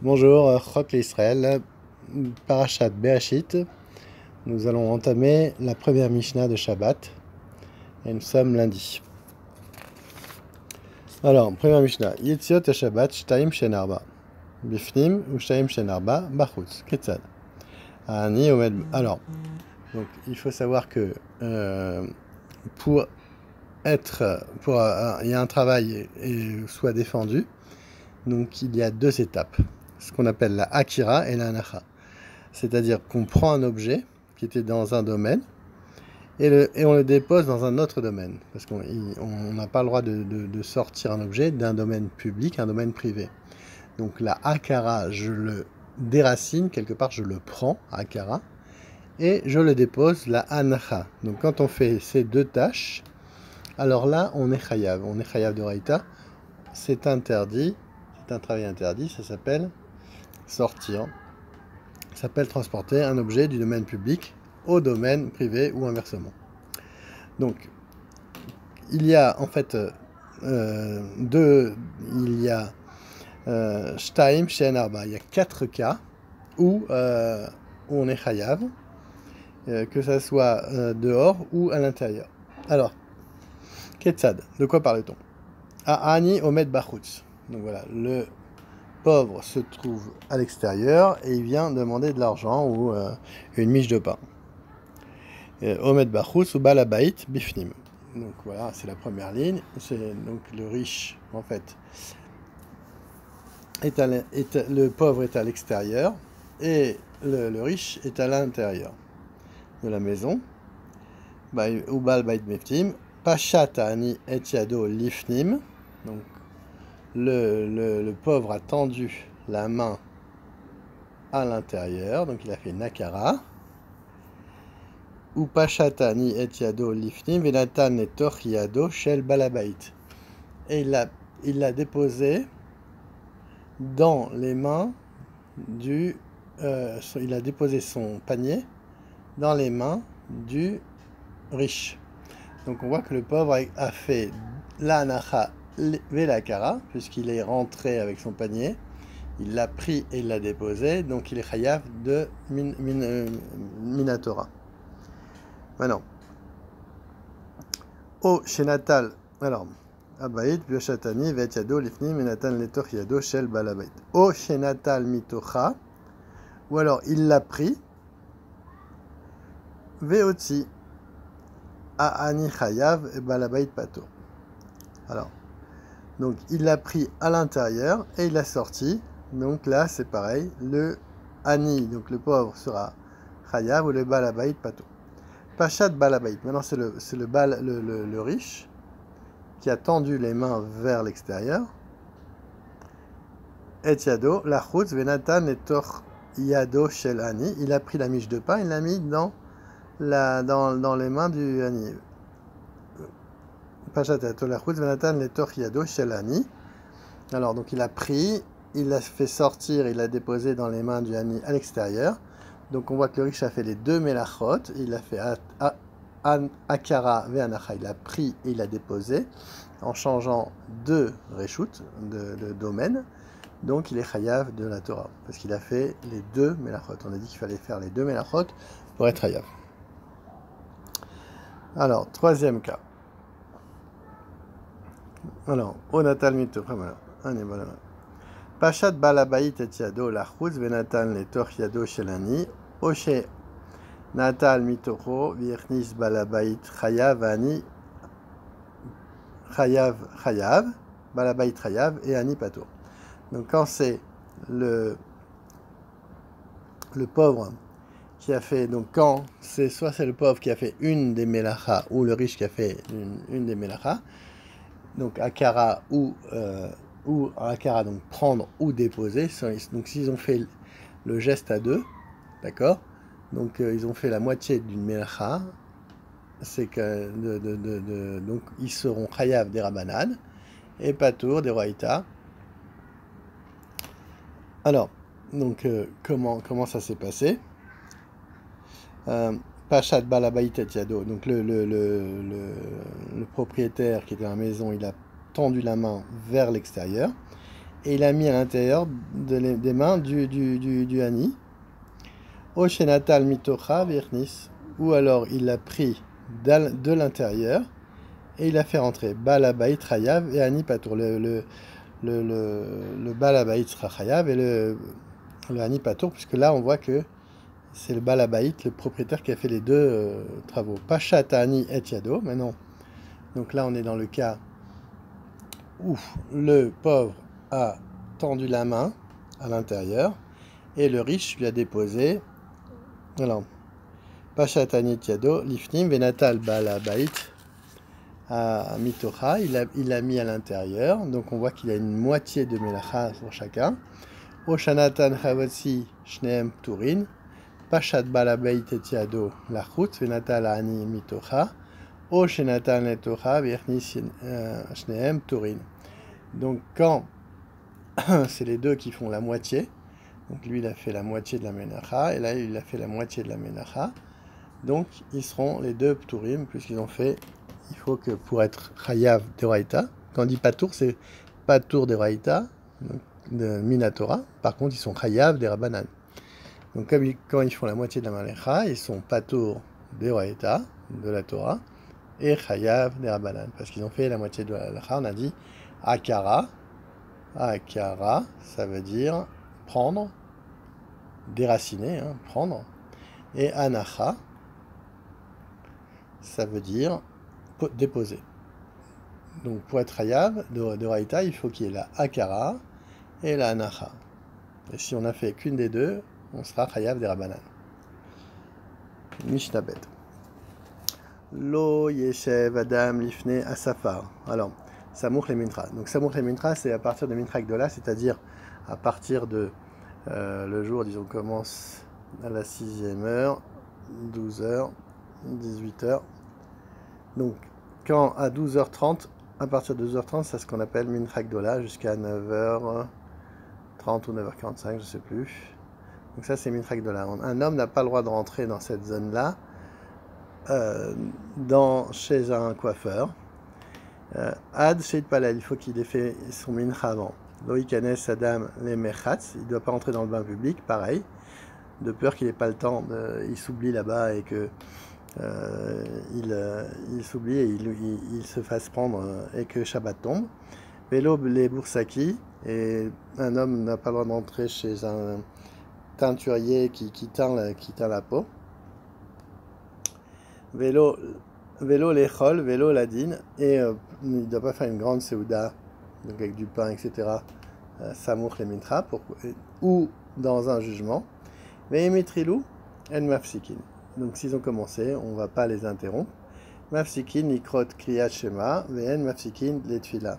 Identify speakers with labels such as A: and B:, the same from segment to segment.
A: Bonjour, Chok l'Israël, Parashat Bereshit. Nous allons entamer la première Mishnah de Shabbat et nous sommes lundi. Alors, première Mishnah. Yetziot Shabbat, Shtaim Shen Arba. Bifnim ou Shtaim Shen Arba, Bachutz. Ketzad. Ani Omed. Alors, donc, il faut savoir que pour il y a un travail et soit défendu, donc il y a deux étapes. Ce qu'on appelle la Akira et la Anacha. C'est-à-dire qu'on prend un objet qui était dans un domaine et on le dépose dans un autre domaine. Parce qu'on n'a pas le droit de sortir un objet d'un domaine public à un domaine privé. Donc la Akara, je le déracine, quelque part je le prends, Akara, et je le dépose, la Anacha. Donc quand on fait ces deux tâches, alors là on est Chayav. On est Chayav de Raïta. C'est interdit, c'est un travail interdit, ça s'appelle sortir. Ça s'appelle transporter un objet du domaine public au domaine privé ou inversement. Donc, il y a en fait Shtaim She'en Arba. Il y a 4 cas où on est Chayav, que ça soit dehors ou à l'intérieur. Alors, Ketzad, de quoi parle-t-on? Ani Omed Bachutz. Donc voilà, le pauvre se trouve à l'extérieur et il vient demander de l'argent ou une miche de pain. Omed Bachutz ou Balabait Bifnim. Donc voilà, c'est la première ligne. Donc le riche, en fait, le pauvre est à l'extérieur et le riche est à l'intérieur de la maison. Ou Balabait Bifnim. Pachat ani et yado lifnim. Donc le pauvre a tendu la main à l'intérieur, donc il a fait nakara. Ou pachatani et yado lifnim venatan netoch yado shel balabait. Et il l'a déposé dans les mains il a déposé son panier dans les mains du riche. Donc on voit que le pauvre a fait la anacha velakara, puisqu'il est rentré avec son panier, il l'a pris et il l'a déposé, donc il est chayav de Minatora. Maintenant, au shenatal, alors, Abaït, Bioshatani, Vet Yado, Lifnim, Minatan Letoch Yado, Shel Balabait. Au shenatal mitocha, ou alors il l'a pris, Veotzi, Aani Chayav et Balabait Pato. Alors, donc il l'a pris à l'intérieur et il l'a sorti. Donc là, c'est pareil, le Ani, donc le pauvre, sera Chayav ou le Balabait Pato. Pachat Balabait, maintenant c'est le riche qui a tendu les mains vers l'extérieur. Et Yado, la chutz, Venatan et Tor Yado Shel Ani, il a pris la miche de pain, il l'a mis dans les mains du Ani. Pachat et la chutz, Venatan et Tor Yado Shel Ani. Alors donc il a pris, il l'a fait sortir, il l'a déposé dans les mains du Ani à l'extérieur. Donc on voit que le riche a fait les deux melachot, il a fait akara ve'anacha, il a pris et il a déposé en changeant de reshut, de domaine. Donc il est chayav de la Torah, parce qu'il a fait les deux melachot. On a dit qu'il fallait faire les deux melachot pour être chayav. Alors, troisième cas. Alors, onatal mito, voilà. Pachat balabait et yado lachutz venatan letoch yado shelani oshe natal mitocho virnis balabait chayav ani chayav balabait chayav et ani pato. Donc quand c'est le pauvre qui a fait, donc quand c'est soit c'est le pauvre qui a fait une des melacha ou le riche qui a fait une des melacha, donc akara ou akara, donc prendre ou déposer. Donc s'ils ont fait le geste à deux, d'accord, donc ils ont fait la moitié d'une melacha, c'est que donc ils seront chayav des rabanan et patour des roaïta. Alors, donc comment ça s'est passé? Pachat balabait et yado, donc le propriétaire qui était à la maison, il a tendu la main vers l'extérieur et il a mis à l'intérieur des mains du Hani. O Shenatal Mitocha Virnis, ou alors il l'a pris de l'intérieur et il a fait rentrer Balabait Chayav et Hani Patour. Le Balabait sera Chayav et le Hani Patour, puisque là on voit que c'est le Balabait, le propriétaire, qui a fait les deux travaux. Pachat Hani et Yado, mais non. Donc là on est dans le cas où le pauvre a tendu la main à l'intérieur et le riche lui a déposé. Alors, Pachat Hani et Yado, Lifnim, Venatal Balabait à Mitocha, il l'a mis à l'intérieur, donc on voit qu'il a une moitié de Melacha pour chacun. Oshanatan Chavatsi Shneem Turin, Pachat Balabait Etiado Lachut, Venatal Ani Mitocha, Oshanatan Letocha, Virnis Shneem Turin. Donc quand c'est les deux qui font la moitié, donc lui il a fait la moitié de la Melacha, et là il a fait la moitié de la Melacha, donc ils seront les deux Pturim, puisqu'ils ont fait. Il faut que pour être Chayav Deoraita, quand on dit Patour, c'est Patour Deoraita, de Minatora. Par contre, ils sont Chayav des Rabbanan. Donc, quand ils font la moitié de la Malecha, ils sont Patour Deoraita, de la Torah, et Chayav des Rabbanan. Parce qu'ils ont fait la moitié de la Malecha. On a dit Akara. Akara, ça veut dire prendre, déraciner, hein, prendre. Et Anacha, ça veut dire déposer. Donc pour être Hayav de Raïta, il faut qu'il y ait la Akara et la Anacha. Et si on n'a fait qu'une des deux, on sera Hayav des Rabbanan. Mishnah Bet. Lo Yeshev Adam Lifne Asafar. Alors, Samour les Mintra. Donc Samour les Mintra, c'est à partir de Mintra Gdola, c'est-à-dire à partir de le jour, disons, commence à la 6e heure, 12h, 18h. Donc, quand à 12h30, à partir de 12h30, c'est ce qu'on appelle Mincha Gdola, jusqu'à 9h30 ou 9h45, je ne sais plus. Donc ça, c'est Mincha Gdola. Un homme n'a pas le droit de rentrer dans cette zone-là, chez un coiffeur. Ad Sheit Palel, il faut qu'il ait fait son Mincha avant. Loïkanes Adam les Merchatz, il ne doit pas rentrer dans le bain public, pareil, de peur qu'il n'ait pas le temps, il s'oublie là-bas et que il s'oublie et il se fasse prendre et que Shabbat tombe. Vélo les Boursaki, et un homme n'a pas le droit d'entrer chez un teinturier qui teint la peau. Vélo les Chol, vélo la dîne, et il ne doit pas faire une grande Seuda, donc avec du pain, etc. Samour les Mintra, ou dans un jugement. Ve'emitrilou el Mafsikin. Donc s'ils ont commencé, on ne va pas les interrompre. Mafsikin nikrot kriyat shema, ve'en mafsikin letfila.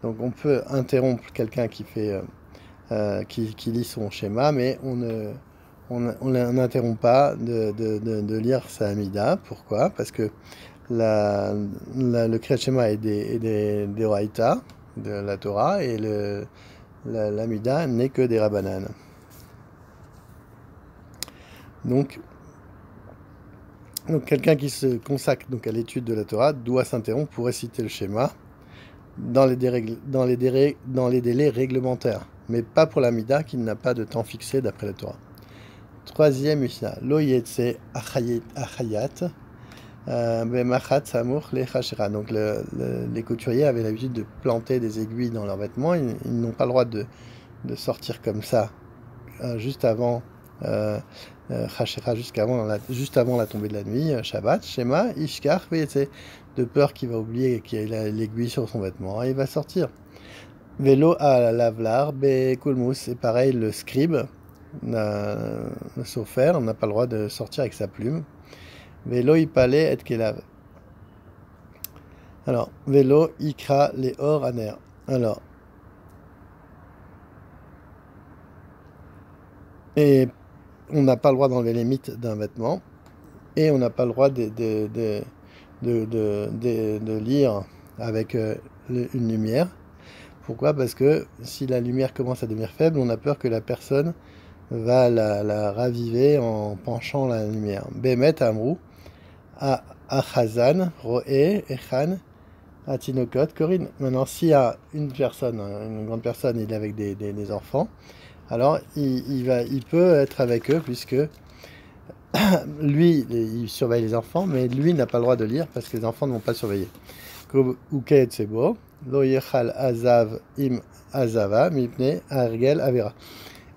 A: Donc on peut interrompre quelqu'un qui fait, qui lit son schéma, mais on n'interrompt pas de lire sa Amida. Pourquoi? Parce que le kriyat shema est des Oraïta, de la Torah, et l'Amida n'est que des Rabbanan. Donc quelqu'un qui se consacre donc à l'étude de la Torah doit s'interrompre pour réciter le schéma dans les délais réglementaires, mais pas pour l'Amida qui n'a pas de temps fixé d'après la Torah. Troisième Mishnah, Lo Yetse Achayat Bemachat Samour le Chashera. Donc les couturiers avaient l'habitude de planter des aiguilles dans leurs vêtements, ils n'ont pas le droit de sortir comme ça juste avant Chashera, juste avant la tombée de la nuit, Shabbat, Shema, Ishkar, de peur qu'il va oublier qu'il a l'aiguille sur son vêtement, et il va sortir. Vélo à lavlar, Bekulmus, c'est pareil, le scribe, le sofer, on n'a pas le droit de sortir avec sa plume. Vélo ipale et kelav. Alors, vélo ikra les or aner. Alors, et on n'a pas le droit d'enlever les mites d'un vêtement, et on n'a pas le droit de lire avec une lumière. Pourquoi? Parce que si la lumière commence à devenir faible, on a peur que la personne va la raviver en penchant la lumière. Bemet Amrou, Achazan, Roé, Echan, Atinokot, Corinne. Maintenant, s'il y a une personne, une grande personne, il est avec des enfants, alors il peut être avec eux, puisque lui, il surveille les enfants, mais lui n'a pas le droit de lire, parce que les enfants ne vont pas le surveiller. Uket Sebo, Lo Yechal Azav Im Azava, Mipne Argel Avera.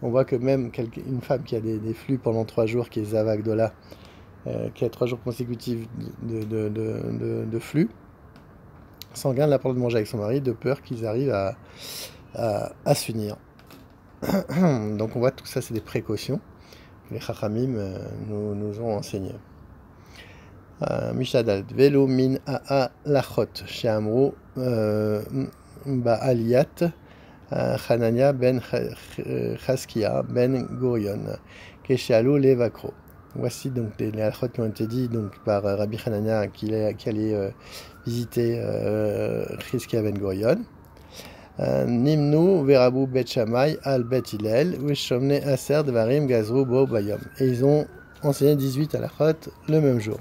A: On voit que même une femme qui a des flux pendant 3 jours, qui est Zava Gdola, qui a 3 jours consécutifs de flux sanguin, n'a pas le droit de manger avec son mari, de peur qu'ils arrivent à s'unir. Donc on voit tout ça, c'est des précautions que les Chachamim nous ont enseignées. Mishadal Velo min a lachot she'amru ba'aliyat Hanania ben Chaskia ben Gurion keshalu levakro. Voici donc les halachot qui ont été dit donc par Rabbi Hanania qui allait visiter Chaskia ben Gurion. Nimnu verabu bet Shammai al bet Hillel veshomne aser dvarim gazru bo bayom. Et ils ont enseigné 18 halachot le même jour.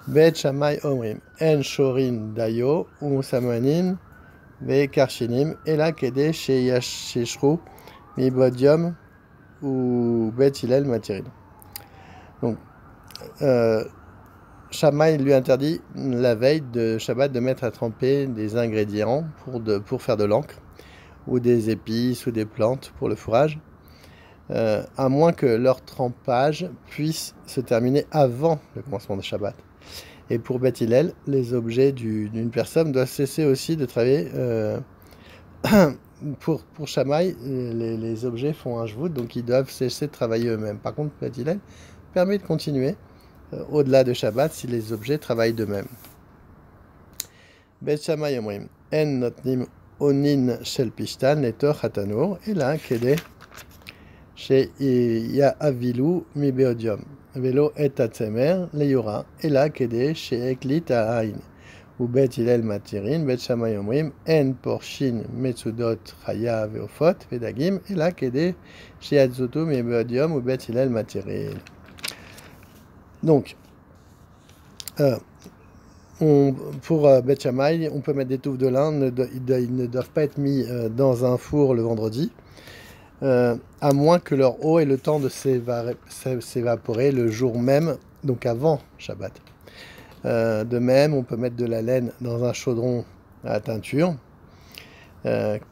A: Bet Shammai omrim en shorin dayo u samanim ve karshinim ela kede sheyasheshru mi bodium ou bet Hillel matirin. Donc Shammai lui interdit la veille de Shabbat de mettre à tremper des ingrédients pour faire de l'encre ou des épices ou des plantes pour le fourrage, à moins que leur trempage puisse se terminer avant le commencement de Shabbat. Et pour Beth Hillel, les objets d'une personne doivent cesser aussi de travailler. Pour Shammai, les objets font un jvout, donc ils doivent cesser de travailler eux-mêmes. Par contre, Beth Hillel permet de continuer au-delà de Shabbat si les objets travaillent d'eux-mêmes. Beth Shammai omrim en notnim onin shel pishtan letor hatanur ela kede sheya avilu mi beodium velo et atzemer leyora ela kede sheeklit ha'ain ou Bet Hillel matirin Bet Shammai omrim en porshin metsudot chaya veofot vedagim ela kede sheatzutu mi beodium ou Bet Hillel matirin. Donc, pour Bet Shammai, on peut mettre des touffes de lin, ils ne doivent pas être mis dans un four le vendredi, à moins que leur eau ait le temps de s'évaporer le jour même, donc avant Shabbat. De même, on peut mettre de la laine dans un chaudron à teinture,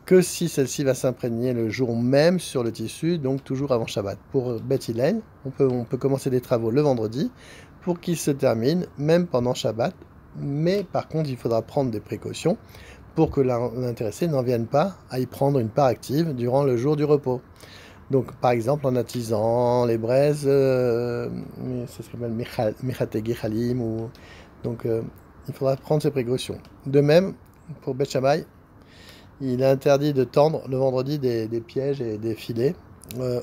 A: que si celle-ci va s'imprégner le jour même sur le tissu, donc toujours avant Shabbat. Pour Bet Hillel, on peut commencer des travaux le vendredi pour qu'ils se terminent même pendant Shabbat, mais par contre il faudra prendre des précautions pour que l'intéressé n'en vienne pas à y prendre une part active durant le jour du repos. Donc par exemple en attisant les braises, ça s'appelle Michategi Chalim, donc il faudra prendre ces précautions. De même, pour Bet Shammai, il est interdit de tendre le vendredi des pièges et des filets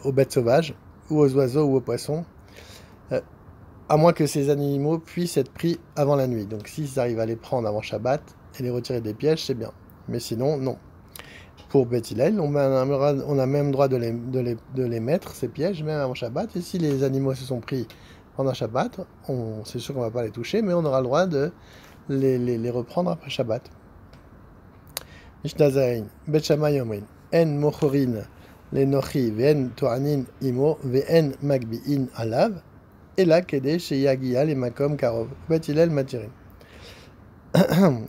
A: aux bêtes sauvages, ou aux oiseaux ou aux poissons, à moins que ces animaux puissent être pris avant la nuit. Donc s'ils arrivent à les prendre avant Shabbat et les retirer des pièges, c'est bien. Mais sinon, non. Pour Beth Hillel, on a même droit de les mettre, ces pièges, même avant Shabbat. Et si les animaux se sont pris pendant Shabbat, c'est sûr qu'on ne va pas les toucher, mais on aura le droit de les reprendre après Shabbat. Mishnah Zayin, Bet Shammai omrin, en mochorin lenochi ve'en to'anin imo ve'en magbi'in alav, ela kede sheyagia le makom karov. Bet Hillel matirin.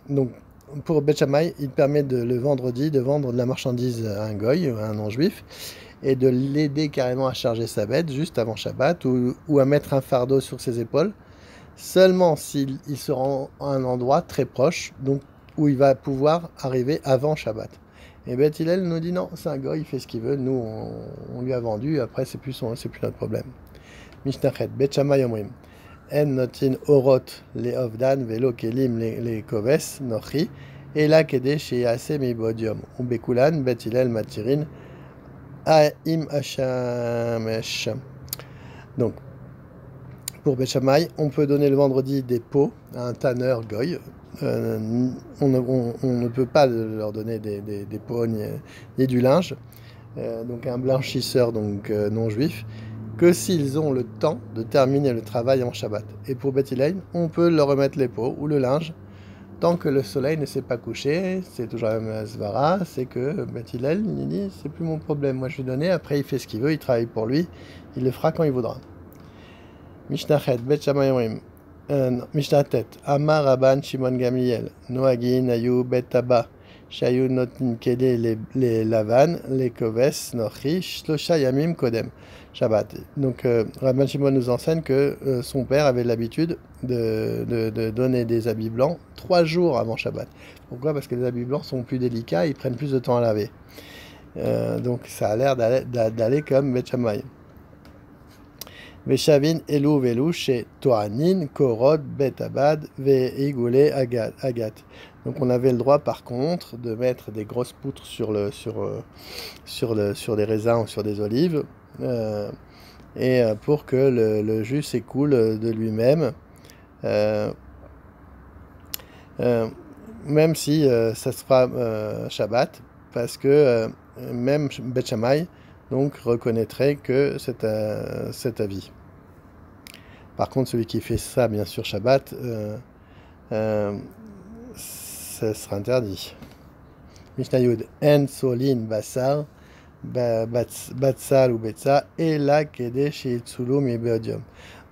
A: Donc, pour Bet Shammai, il permet le vendredi de vendre de la marchandise à un goy, à un non-juif, et de l'aider carrément à charger sa bête juste avant Shabbat, ou à mettre un fardeau sur ses épaules, seulement s'il se rend à un endroit très proche, donc où il va pouvoir arriver avant Shabbat. Et Beth Hillel nous dit non, c'est un goy, il fait ce qu'il veut, nous on lui a vendu, après c'est plus notre problème. Mishnachet, Bet Shammai omrim, en notin orot le ovdan velo kelim le koves nochi, ela kede sheyase mi bodium, ubekulan Bet Hillel matirin, aim hashamesh. Donc, pour Bet Shammai, on peut donner le vendredi des pots à un tanneur goy. On ne peut pas leur donner des pots ni du linge, donc un blanchisseur donc non juif, que s'ils ont le temps de terminer le travail en Shabbat. Et pour Beth Hillel, on peut leur remettre les pots ou le linge tant que le soleil ne s'est pas couché, c'est toujours la même svara, c'est que Beth Hillel, il dit, c'est plus mon problème, moi je lui donne, après il fait ce qu'il veut, il travaille pour lui, il le fera quand il voudra. Mishnah Chet, Bet Shammai Omrim, Mishnah Tet, Amar Rabban Shimon Gamliel, Noagin Ayu Bet Taba, Shayu Notin Kede les Lavan, les Koves, Nochi, Shlosha Yamim Kodem, Shabbat. Donc Rabban Shimon nous enseigne que son père avait l'habitude de donner des habits blancs 3 jours avant Shabbat. Pourquoi? Parce que les habits blancs sont plus délicats, ils prennent plus de temps à laver. Donc ça a l'air d'aller comme Bet Shammai. Veshavin Elu Velu chez Toanin, Korod, Betabad, Veigule Agat. Donc on avait le droit par contre de mettre des grosses poutres sur des raisins ou sur des olives pour que le jus s'écoule de lui-même, même si ça se fera Shabbat, parce que même Bet Shammai donc reconnaîtrait que cet avis. Par contre, celui qui fait ça, bien sûr, Shabbat, ça sera interdit. Mishnah Yud, En Solin Basar, Batsal ou Betsa, et la Kede Sheitzulum et Beodium.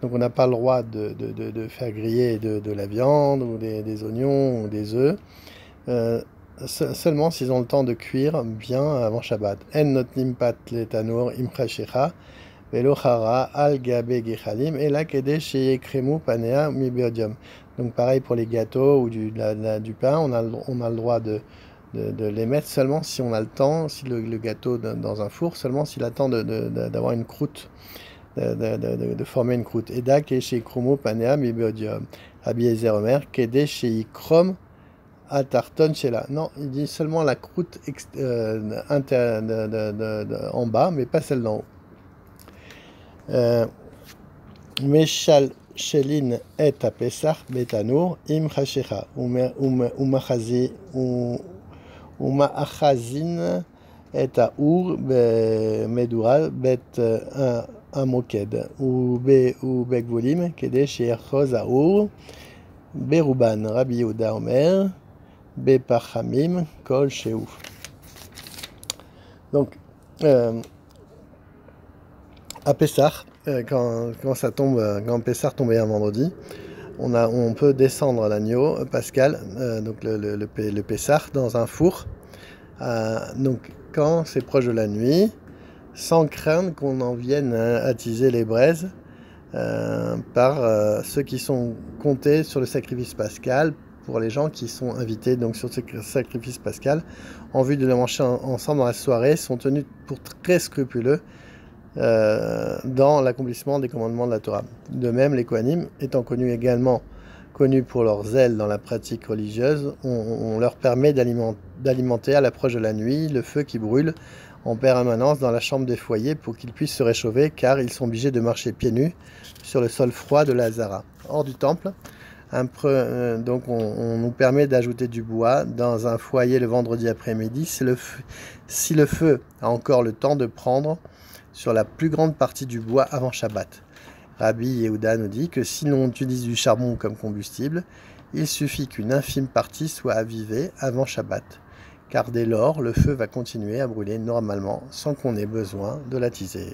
A: Donc on n'a pas le droit de faire griller de la viande, ou des oignons, ou des œufs, seulement s'ils ont le temps de cuire bien avant Shabbat. En Notnim Pat Letanur Imchashecha, Velochara Al Gabe Gechalim, et la Kede Sheikremu Panea Mi Beodium. Donc pareil pour les gâteaux ou du pain, on a le droit de les mettre seulement si on a le temps, si le gâteau dans un four, seulement s'il attend d'avoir une croûte, de former une croûte. Eda Keshe Kromo Panea Mi Beodium. Rabbi Eliezer Omer, Kede Shei Krom Atarton Shela. Non, il dit seulement la croûte en bas, mais pas celle d'en haut. Meshal Shelin et a Pesach Betanur im Chashecha Umachazin et a Ur Medural Bet Amoked ou Begvolim Kede Sheerchoz a Ur Beruban Rabbi Yehuda Omer Bepachamim Kol Sheu. Donc à Pessah, quand ça tombe, quand Pessah tombait un vendredi, on peut descendre l'agneau pascal, donc le Pessah, dans un four. Donc quand c'est proche de la nuit, sans craindre qu'on en vienne attiser les braises par ceux qui sont comptés sur le sacrifice pascal, pour les gens qui sont invités donc sur ce sacrifice pascal, en vue de le manger ensemble dans la soirée, sont tenus pour très scrupuleux dans l'accomplissement des commandements de la Torah. De même, les Kohanim, étant également connus pour leur zèle dans la pratique religieuse, on leur permet d'alimenter à l'approche de la nuit le feu qui brûle en permanence dans la chambre des foyers pour qu'ils puissent se réchauffer, car ils sont obligés de marcher pieds nus sur le sol froid de la Hazara. Hors du temple, donc on nous permet d'ajouter du bois dans un foyer le vendredi après-midi si le feu a encore le temps de prendre sur la plus grande partie du bois avant Shabbat. Rabbi Yehuda nous dit que si l'on utilise du charbon comme combustible, il suffit qu'une infime partie soit avivée avant Shabbat, car dès lors, le feu va continuer à brûler normalement sans qu'on ait besoin de l'attiser.